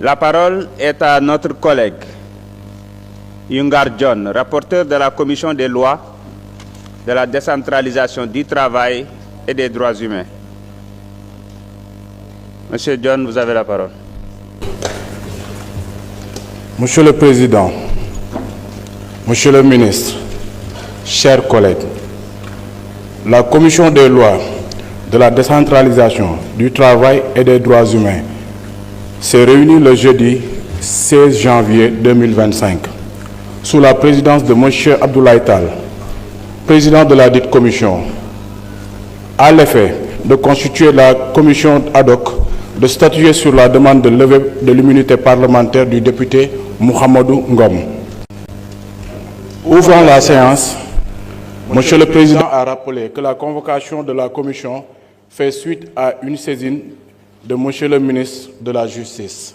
La parole est à notre collègue Yungar John, rapporteur de la Commission des lois, de la décentralisation du travail et des droits humains. Monsieur John, vous avez la parole. Monsieur le Président, Monsieur le Ministre, chers collègues, la Commission des lois, de la décentralisation, du travail et des droits humains s'est réunie le jeudi 16 janvier 2025 sous la présidence de M. Abdoulaye Tall, président de la dite commission, à l'effet de constituer la commission ad hoc, de statuer sur la demande de levée de l'immunité parlementaire du député Mouhamadou Ngom. Ouvrant la séance, M. le Président a rappelé que la convocation de la commission fait suite à une saisine de M. le ministre de la Justice,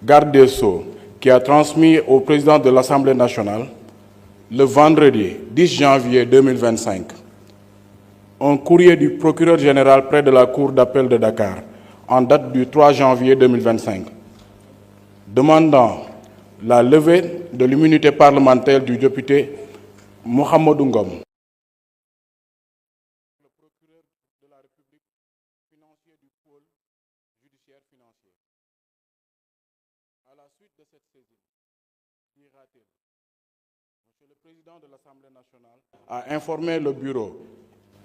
garde des Sceaux, qui a transmis au président de l'Assemblée nationale, le vendredi 10 janvier 2025, un courrier du procureur général près de la Cour d'appel de Dakar, en date du 3 janvier 2025, demandant la levée de l'immunité parlementaire du député Mouhamadou Ngom. Le procureur de la République financier du pôle judiciaire financier. À la suite de cette saisie, Monsieur le Président de l'Assemblée nationale a informé le bureau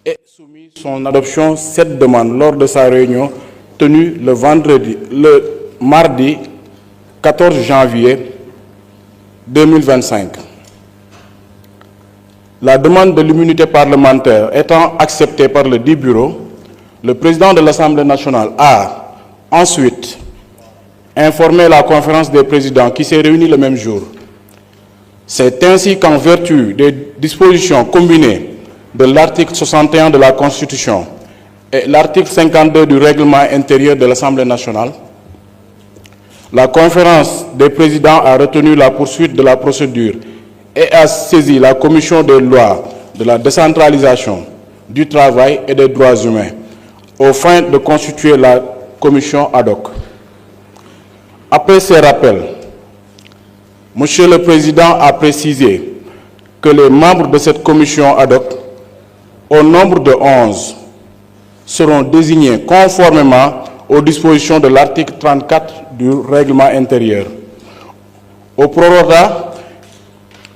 et soumis son adoption cette demande lors de sa réunion tenue le mardi 14 janvier 2025. La demande de l'immunité parlementaire étant acceptée par le dit bureau, le président de l'Assemblée nationale a ensuite informé la conférence des présidents qui s'est réunie le même jour. C'est ainsi qu'en vertu des dispositions combinées de l'article 61 de la Constitution et l'article 52 du règlement intérieur de l'Assemblée nationale, la conférence des présidents a retenu la poursuite de la procédure et a saisi la Commission des lois, de la décentralisation, du travail et des droits humains, aux fins de constituer la commission ad hoc. Après ces rappels, Monsieur le Président a précisé que les membres de cette commission ad hoc, au nombre de 11, seront désignés conformément aux dispositions de l'article 34 du règlement intérieur. Au prorata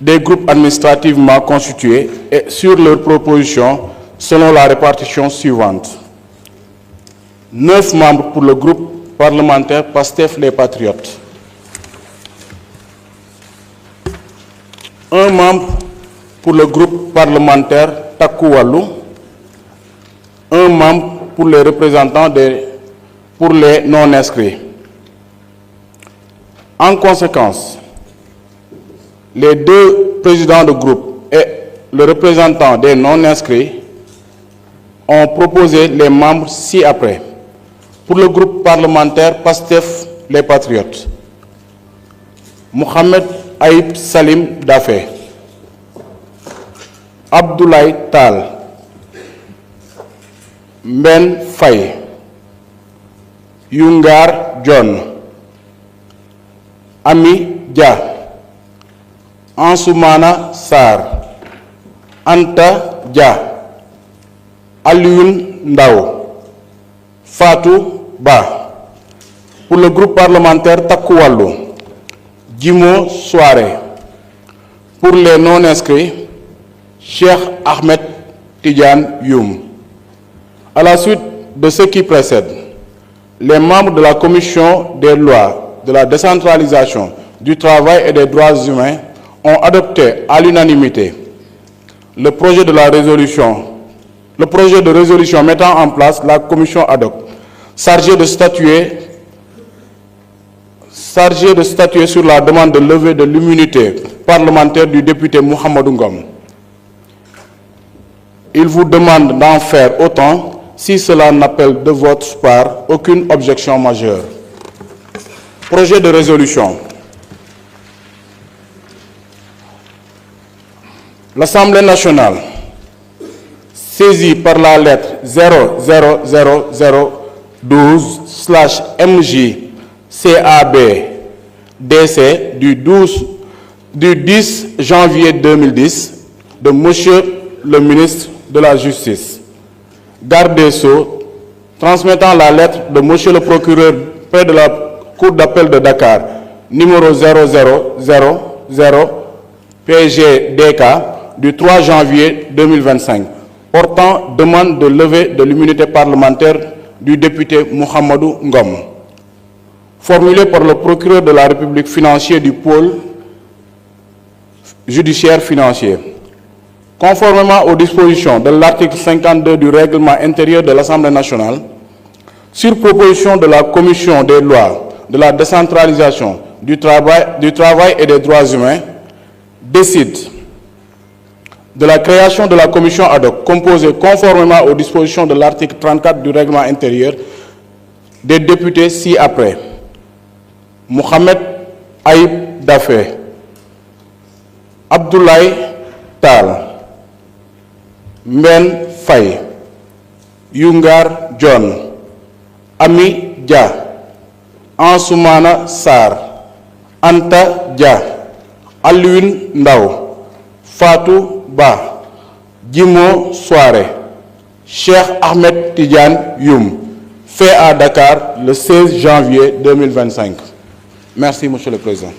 des groupes administrativement constitués et sur leurs propositions selon la répartition suivante. 9 membres pour le groupe parlementaire PASTEF les Patriotes. 1 membre pour le groupe parlementaire Takku Wallu. 1 membre pour les représentants pour les non-inscrits. En conséquence, les 2 présidents de groupe et le représentant des non-inscrits ont proposé les membres ci-après. Pour le groupe parlementaire PASTEF les Patriotes, Mohamed Aïb Salim Dafé, Abdoulaye Tall, Mben Faye, Yungar John, Ami Dia, Ansoumana Sarr, Anta Dia, Alioune Ndao, Fatou Ba. Pour le groupe parlementaire Takku Wallu, Djimo Souare. Pour les non-inscrits, Cheikh Ahmed Tidiane Youm. À la suite de ce qui précède, les membres de la Commission des lois, de la décentralisation, du travail et des droits humains ont adopté à l'unanimité le projet de résolution mettant en place la commission ad hoc, chargée de statuer sur la demande de levée de l'immunité parlementaire du député Mouhamadou Ngom. Il vous demande d'en faire autant si cela n'appelle de votre part aucune objection majeure. Projet de résolution. L'Assemblée nationale, saisie par la lettre 00012/MJ CAB DC du 10 janvier 2010 de Monsieur le ministre de la Justice. Garde des Sceaux, transmettant la lettre de Monsieur le procureur près de la Cour d'appel de Dakar, numéro 0000 PGDK du 3 janvier 2025, portant demande de levée de l'immunité parlementaire du député Mohamedou Ngom, formulée par le procureur de la République financier du pôle judiciaire financier. Conformément aux dispositions de l'article 52 du règlement intérieur de l'Assemblée nationale, sur proposition de la Commission des lois, de la décentralisation, du travail et des droits humains, décide de la création de la commission ad hoc composée conformément aux dispositions de l'article 34 du règlement intérieur des députés ci-après: Mohamed Aïb Dafé, Abdoulaye Tal, Mben Faye, Yungar John, Ami Dia, Ansoumana Sarr, Anta Dia, Alioune Ndao, Fatou Ba, Djimo Soare, Cheikh Ahmed Tidiane Youm, fait à Dakar le 16 janvier 2025. Merci, Monsieur le Président.